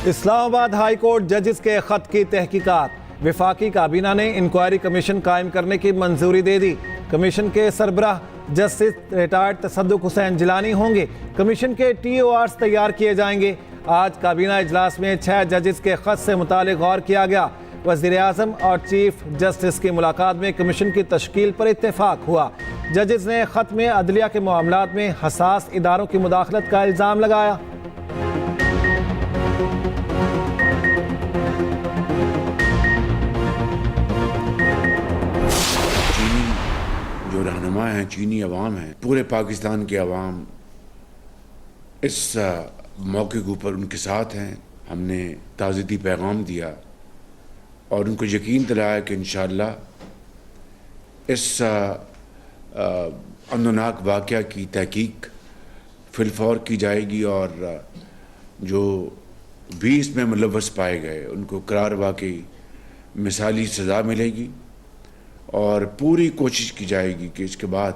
Islamabad high court जजेस के खत की तहकीकात। विफाकी काबीना ने इंक्वायरी कमीशन कायम करने की मंजूरी दे दी। कमीशन के सरबराह जस्टिस रिटायर्ड तसद्दुक हुसैन जिलानी होंगे। कमीशन के TORs तैयार किए जाएंगे। आज काबीना इजलास में 6 जजेस के खत से मुतालिक गौर किया गया। वज़ीर आज़म और चीफ जस्टिस की मुलाकात में कमीशन की तश्कील पर इत्तेफाक हुआ। जजेस ने खत में अदलिया के मामलात में हसास इदारों की मुदाखलत का इल्ज़ाम लगाया। जो रहनुमा हैं, चीनी अवाम है, पूरे पाकिस्तान की अवाम इस मौके के ऊपर उनके साथ हैं। हमने ताज़ियती पैगाम दिया और उनको यकीन दिलाया कि इंशाअल्लाह इस अमननाक वाक़या की तहकीक फिलफौर की जाएगी और जो भी इसमें मुलव्वस पाए गए उनको करार वाकई मिसाली सज़ा मिलेगी और पूरी कोशिश की जाएगी कि इसके बाद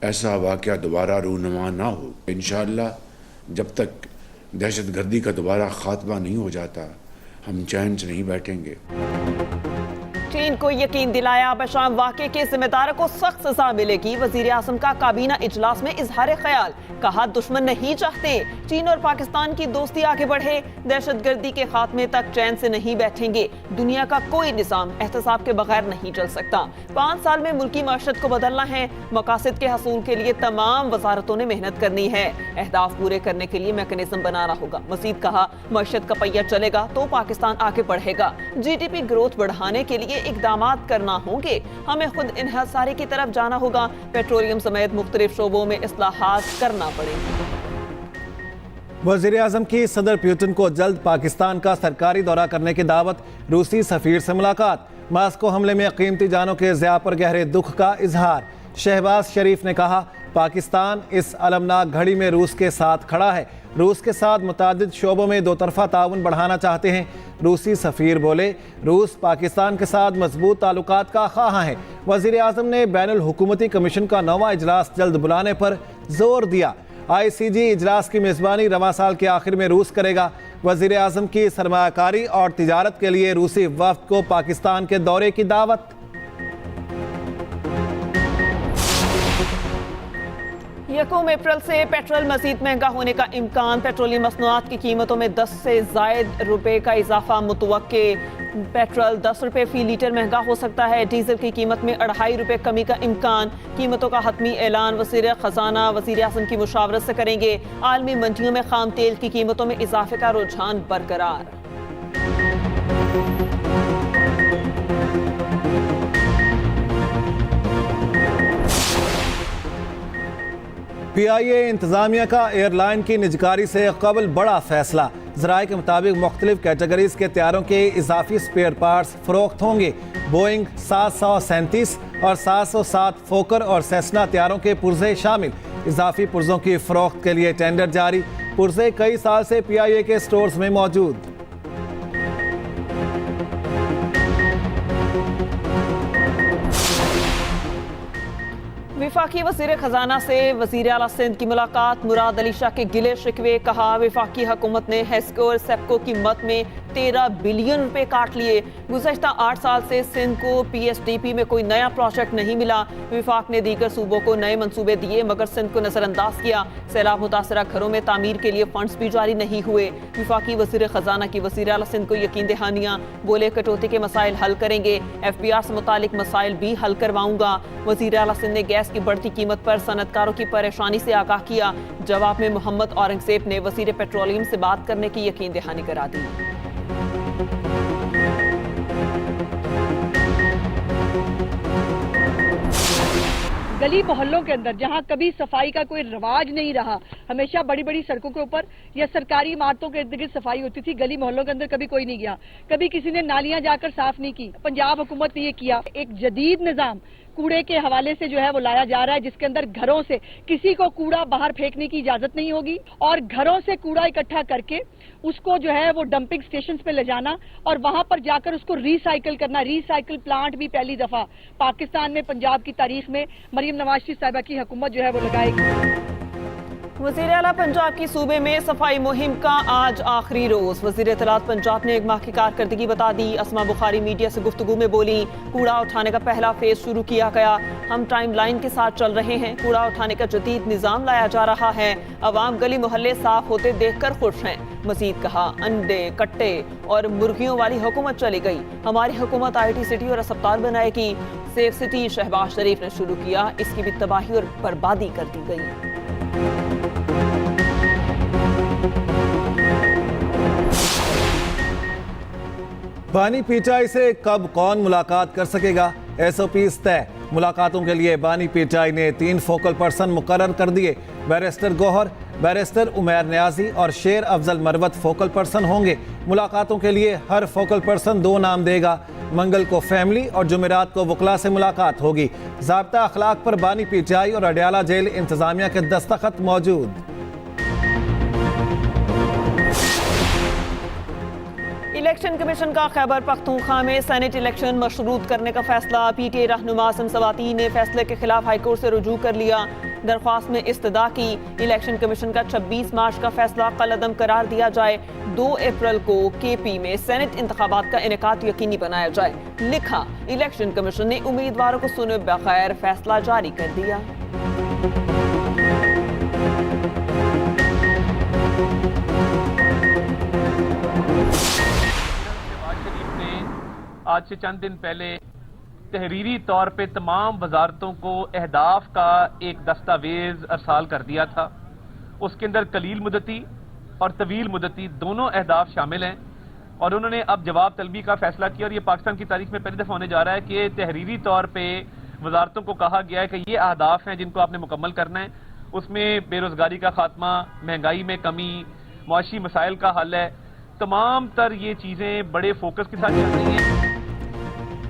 ऐसा वाक़या दोबारा रूनुमा ना हो। इंशाअल्लाह जब तक दहशतगर्दी का दोबारा ख़ात्मा नहीं हो जाता हम चैन से नहीं बैठेंगे। चीन को यकीन दिलाया बशाम वाक़े के जिम्मेदारों को सख्त सजा मिलेगी। वज़ीर आज़म का काबीना इजलास में इजहार ख्याल, कहा दुश्मन नहीं चाहते चीन और पाकिस्तान की दोस्ती आगे बढ़े, दहशतगर्दी के खात्मे तक चैन से नहीं बैठेंगे। दुनिया का कोई निज़ाम एहतसाब के बगैर नहीं चल सकता। 5 साल में मुल्की माशरत को बदलना है। मकासद के हसूल के लिए तमाम वजारतों ने मेहनत करनी है। अहदाफ पूरे करने के लिए मैकेनिज्म बनाना होगा। मजीद कहा मईशत का पहिया चलेगा तो पाकिस्तान आगे बढ़ेगा। GDP ग्रोथ बढ़ाने के लिए इक़दामात करना होंगे। हमें खुद इन्हिसारी की तरफ जाना होगा। पेट्रोलियम समेत मुख्तलिफ शोबों में इस्लाहात करना पड़ेगी। वज़ीर आज़म की सदर पुतिन को जल्द पाकिस्तान का सरकारी दौरा करने की दावत। रूसी सफ़ीर से मुलाकात। मास्को हमले में कीमती जानों के ज़िया पर गहरे दुख का इजहार। शहबाज शरीफ ने कहा पाकिस्तान इस अलमनाक घड़ी में रूस के साथ खड़ा है। रूस के साथ मुतादिद शोबों में 2 तरफ़ा ताउन बढ़ाना चाहते हैं। रूसी सफ़ीर बोले रूस पाकिस्तान के साथ मजबूत ताल्लुकात का ख्वाह है। वज़ीर आज़म ने बैनुल हुकूमती कमीशन का 9वां इजलास जल्द बुलाने पर जोर दिया। ICG इजलास की मेज़बानी रवां साल के आखिर में रूस करेगा। वज़ीर आज़म की सरमायाकारी और तिजारत के लिए रूसी वफ़द को पाकिस्तान के दौरे की दावत। 1 अप्रैल से पेट्रोल मजीद महंगा होने का इम्कान। पेट्रोलियम मसनूआत की कीमतों में 10 से ज़ायद रुपए का इजाफा मुतवक्के। पेट्रोल 10 रुपए फी लीटर महंगा हो सकता है। डीजल की कीमत में 2.5 रुपए कमी का इम्कान। कीमतों का हतमी ऐलान वज़ीर ख़जाना वज़ीर आज़म की मुशावरत से करेंगे। आलमी मंडियों में खाम तेल की कीमतों में इजाफे का रुझान बरकरार। PIA इंतजामिया का एयरलाइन की निजकारी से कबल बड़ा फैसला। ज़राए के मुताबिक मुख्तलिफ कैटेगरीज के तैयारों के इजाफी स्पेयर पार्ट्स फरोख्त होंगे। बोइंग 737 और 707 फोकर और सेस्ना तैयारों के पुर्जे शामिल। इजाफी पुर्जों की फरोख्त के लिए टेंडर जारी। पुर्जे कई साल से PIA के स्टोर्स में मौजूद। विफाकी वज़ीर ख़जाना से वज़ीर आला सिंध की मुलाकात। मुराद अली शाह के गिले शिकवे, कहा विफाकी हुकूमत ने हेस्को और सेप्को की मद में 13 बिलियन रुपए काट लिए। गुज़श्ता 8 साल से सिंध को PSDP में कोई नया प्रोजेक्ट नहीं मिला। विफाक ने दीगर सूबों को नए मंसूबे दिए मगर सिंध को नज़रअंदाज किया। सैलाब मुतासरा घरों में तामीर के लिए फंड्स भी जारी नहीं हुए। विफाकी वज़ीर ख़जाना की वज़ीर आला सिंध को यकीन दहानियाँ, बोले कटौती के मसाइल हल करेंगे। FBR से मुतालिक मसाइल भी हल करवाऊंगा। वज़ीर आला सिंध ने गैस की बढ़ती कीमत पर सनतकारों की परेशानी से आगाह किया। जवाब में मोहम्मद औरंगजेब ने वज़ीर पेट्रोलियम से बात करने की यकीन दहानी करा दी। गली मोहल्लों के अंदर जहां कभी सफाई का कोई रिवाज नहीं रहा, हमेशा बड़ी बड़ी सड़कों के ऊपर या सरकारी इमारतों के इर्द गिर्द सफाई होती थी। गली मोहल्लों के अंदर कभी कोई नहीं गया, कभी किसी ने नालियां जाकर साफ नहीं की। पंजाब हुकूमत ने ये किया। एक जदीद निजाम कूड़े के हवाले से जो है वो लाया जा रहा है, जिसके अंदर घरों से किसी को कूड़ा बाहर फेंकने की इजाजत नहीं होगी और घरों से कूड़ा इकट्ठा करके उसको जो है वो डंपिंग स्टेशन पे ले जाना और वहां पर जाकर उसको रिसाइकिल करना। रिसाइकिल प्लांट भी पहली दफा पाकिस्तान में पंजाब की तारीख में मरियम नवाज शरीफ साहिबा की हुकूमत जो है वो लगाएगी। वज़ीर आला पंजाब की सूबे में सफाई मुहिम का आज आखिरी रोज। वज़ीर इत्तलात पंजाब ने एक माह की कारकर्दगी बता दी। अस्मा बुखारी मीडिया से गुफ्तगू में बोली, कूड़ा उठाने का पहला फेज शुरू किया गया, हम टाइम लाइन के साथ चल रहे हैं। कूड़ा उठाने का जदीद निज़ाम लाया जा रहा है, अवाम गली मोहल्ले साफ होते देखकर खुश हैं। मजीद कहा, अंडे कट्टे और मुर्गियों वाली हुकूमत चली गई, हमारी हुकूमत IT सिटी और अस्पताल बनाएगी। सेफ सिटी शहबाज शरीफ ने शुरू किया, इसकी भी तबाही और बर्बादी कर दी गई। बानी पीटाई से कब कौन मुलाकात कर सकेगा? SOPs तय। मुलाकातों के लिए बानी पीटाई ने 3 फोकल पर्सन मुकर्रर कर दिए। बैरिस्टर गौहर, बैरिस्टर उमैर न्याजी और शेर अफजल मरवत फोकल पर्सन होंगे। मुलाकातों के लिए हर फोकल पर्सन 2 नाम देगा। मंगल को फैमिली और जुमेरात को वकला से मुलाकात होगी। ज़ाब्ता अखलाक पर बानी पीटाई और अडयाला जेल इंतजामिया के दस्तखत मौजूद। इलेक्शन कमीशन का खैबर पख्तूनख्वा में सेनेट इलेक्शन मशरूत करने का फैसला। PTA रहनुमा समसवाती ने फैसले के खिलाफ हाईकोर्ट से रुजू कर लिया। दरख्वास्त में इस्तदा की, इलेक्शन कमीशन का 26 मार्च का फैसला कलअदम करार दिया जाए। 2 अप्रैल को KP में सेनेट इंतखाबात का इनेकाद यकीनी बनाया जाए। लिखा, इलेक्शन कमीशन ने उम्मीदवारों को सुने बगैर फैसला जारी कर दिया। आज से चंद दिन पहले तहरीरी तौर पे तमाम वजारतों को अहदाफ का एक दस्तावेज अरसाल कर दिया था। उसके अंदर कलील मुद्दती और तवील मुद्दती दोनों अहदाफ शामिल हैं और उन्होंने अब जवाब तलबी का फैसला किया और ये पाकिस्तान की तारीख में पहली दफा होने जा रहा है कि तहरीरी तौर पे वजारतों को कहा गया है कि ये अहदाफ हैं जिनको आपने मुकम्मल करना है। उसमें बेरोजगारी का खात्मा, महंगाई में कमी, मुआशी मसाइल का हल है। तमाम तर ये चीजें बड़े फोकस के साथ चल रही हैं।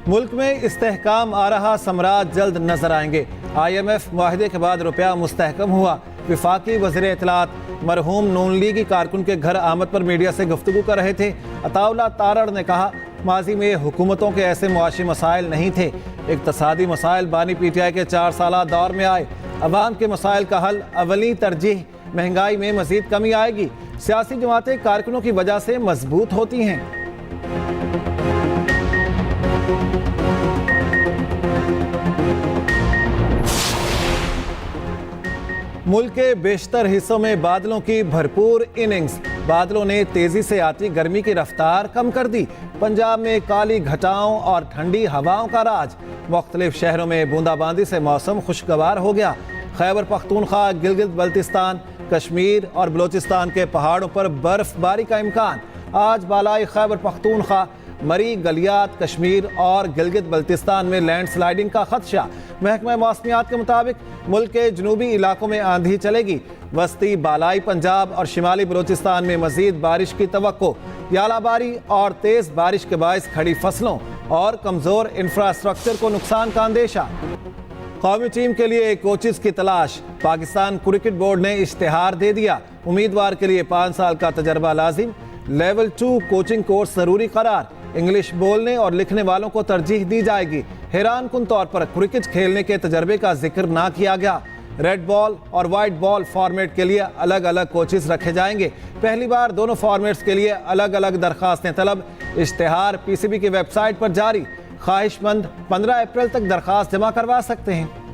मुल्क में इस्तेहकाम आ रहा समराज जल्द नजर आएंगे। IMF मुआहदे के बाद रुपया मुस्तहकम हुआ। विफाकी वज़ीर इत्तलात मरहूम नून लीगी कारकुन के घर आमद पर मीडिया से गुफ्तगू कर रहे थे। अताउल्ला तारड़ ने कहा, माजी में हुकूमतों के ऐसे मुआशी मसाइल नहीं थे। इक्तसादी मसाइल बानी PTI के 4 साला दौर में आए। अवाम के मसाइल का हल अवली तरजीह, महंगाई में मजीद कमी आएगी। सियासी जमातें कारकुनों की वजह से मजबूत होती हैं। मुल्क के बेशतर हिस्सों में बादलों की भरपूर इनिंग्स। बादलों ने तेजी से आती गर्मी की रफ्तार कम कर दी। पंजाब में काली घटाओं और ठंडी हवाओं का राज। मुख्तलिफ शहरों में बूंदाबांदी से मौसम खुशगवार हो गया। खैबर पख्तूनख्वा, गिलगित बल्तिस्तान, कश्मीर और बलोचिस्तान के पहाड़ों पर बर्फबारी का इम्कान। आज बालाई खैबर पख्तूनख्वा, मरी, गलियात, कश्मीर और गिलगित बल्तिस्तान में लैंडस्लाइडिंग का खदशा। महकमा मौसमियात के मुताबिक मुल्क के जनूबी इलाकों में आंधी चलेगी। वस्ती, बालाई पंजाब और शिमाली बलोचिस्तान में मजीद बारिश की तवक्को। यालाबारी और तेज बारिश के बायस खड़ी फसलों और कमजोर इंफ्रास्ट्रक्चर को नुकसान का अंदेशा। कौमी टीम के लिए कोचेस की तलाश। पाकिस्तान क्रिकेट बोर्ड ने इश्तिहार दे दिया। उम्मीदवार के लिए 5 साल का तजर्बा लाजिम। लेवल 2 कोचिंग कोर्स जरूरी करार। इंग्लिश बोलने और लिखने वालों को तरजीह दी जाएगी। हैरान कुन तौर पर क्रिकेट खेलने के तजर्बे का जिक्र ना किया गया। रेड बॉल और वाइट बॉल फॉर्मेट के लिए अलग अलग कोचेस रखे जाएंगे। पहली बार दोनों फॉर्मेट्स के लिए अलग अलग दरखास्तें तलब। इश्तिहार PCB की वेबसाइट पर जारी। ख्वाहिशमंद 15 अप्रैल तक दरखास्त जमा करवा सकते हैं।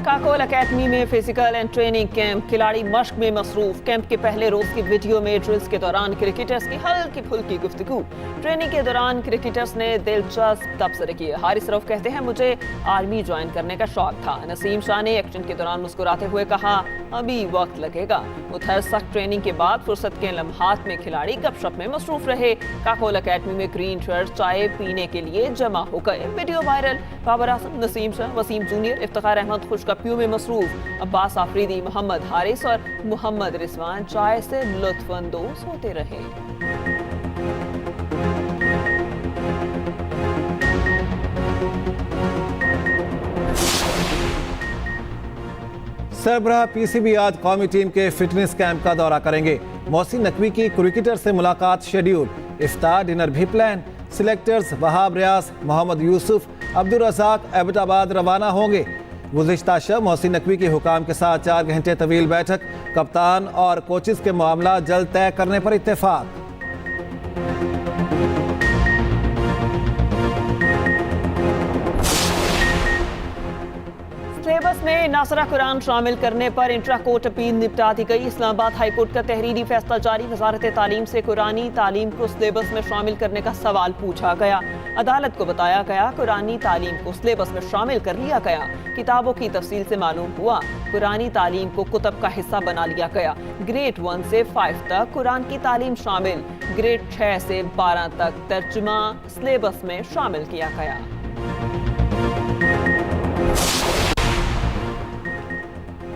काकोल एकेडमी में फिजिकल एंड ट्रेनिंग कैंप। खिलाड़ी मश्क में मसरूफ। कैंप के पहले रोज की वीडियो में ड्रिल्स के दौरान क्रिकेटर्स की हल्की फुल्की गुफ्तगू। ट्रेनिंग के दौरान क्रिकेटर्स ने दिलचस्प तबसरे किए। हारिस रऊफ कहते हैं, मुझे आर्मी ज्वाइन करने का शौक था। नसीम शाह ने एक्शन के दौरान मुस्कुराते हुए कहा, अभी वक्त लगेगा। उधर सख्त ट्रेनिंग के बाद फुर्सत के लम्हात में खिलाड़ी गपशप में मसरूफ रहे। काकोल एकेडमी में ग्रीन शर्ट चाय पीने के लिए जमा हो गए। Video viral. Babar Azam, Naseem Shah, Wasim junior, Iftikhar Ahmed खुशगपियों में मसरूफ। अब्बास आफरीदी, मोहम्मद हारिस और मोहम्मद रिजवान चाय से लुत्फअंदोज होते रहे। सरबराह PCB आज कौमी टीम के फिटनेस कैंप का दौरा करेंगे। मोहसिन नकवी की क्रिकेटर से मुलाकात शेड्यूल। इफ्तार डिनर भी प्लान। सिलेक्टर्स वहाब रियाज, मोहम्मद यूसुफ, अब्दुल रज़ाक एबटाबाद रवाना होंगे। गुज़िश्ता शब मोहसिन नकवी के हुकाम के साथ 4 घंटे तवील बैठक, कप्तान और कोचेस के मामला जल्द तय करने पर इत्तेफाक। सिलेबस में नासरा कुरान शामिल करने पर इंट्रा कोर्ट अपील निपटा दी गई। इस्लामाबाद हाई कोर्ट का तहरीरी फैसला जारी। वजारत तालीम से कुरानी तालीम को सिलेबस में शामिल करने का सवाल पूछा गया। अदालत को बताया गया कुरानी तालीम को सिलेबस में शामिल कर लिया गया। किताबों की तफसील से मालूम हुआ कुरानी तालीम को कुतब का हिस्सा बना लिया गया। ग्रेड 1 से 5 तक कुरान की तालीम शामिल, ग्रेड 6 से 12 तक तर्जुमा सिलेबस में शामिल किया गया।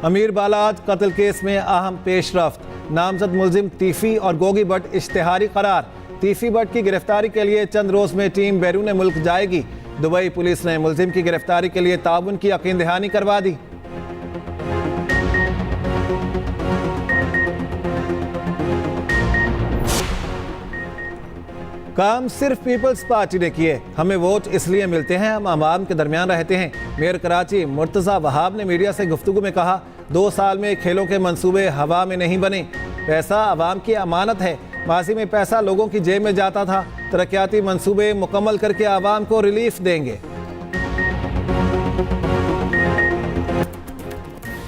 अमीर बालाद कत्ल केस में अहम पेशरफ्त, नामजद मुलजिम तीफी और गोगी भट्ट इश्तिहारी करार। तीफी भट्ट की गिरफ्तारी के लिए चंद रोज में टीम बैरून मुल्क जाएगी। दुबई पुलिस ने मुलजिम की गिरफ्तारी के लिए ताउन की यकीन दहानी करवा दी। काम सिर्फ पीपल्स पार्टी ने किए, हमें वोट इसलिए मिलते हैं, हम आवाम के दरमियान रहते हैं। मेयर कराची मुर्तज़ा वहाब ने मीडिया से गुफ्तगू में कहा 2 साल में खेलों के मंसूबे हवा में नहीं बने। पैसा आवाम की अमानत है। माजी में पैसा लोगों की जेब में जाता था। तरक्याती मंसूबे मुकम्मल करके आवाम को रिलीफ देंगे।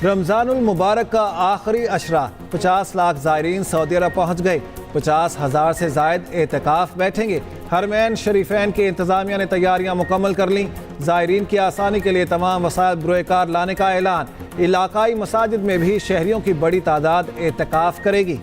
रमज़ानुल मुबारक का आखिरी अशरा, 50 लाख ज़ायरीन सऊदी अरब पहुँच गए। 50,000 से ज़ायद एतकाफ़ बैठेंगे। हरमैन शरीफैन की इंतज़ामिया ने तैयारियां मुकम्मल कर लीं। ज़ायरीन की आसानी के लिए तमाम वसाइल बरोकार लाने का ऐलान। इलाकाई मसाजिद में भी शहरियों की बड़ी तादाद एतकाफ़ करेगी।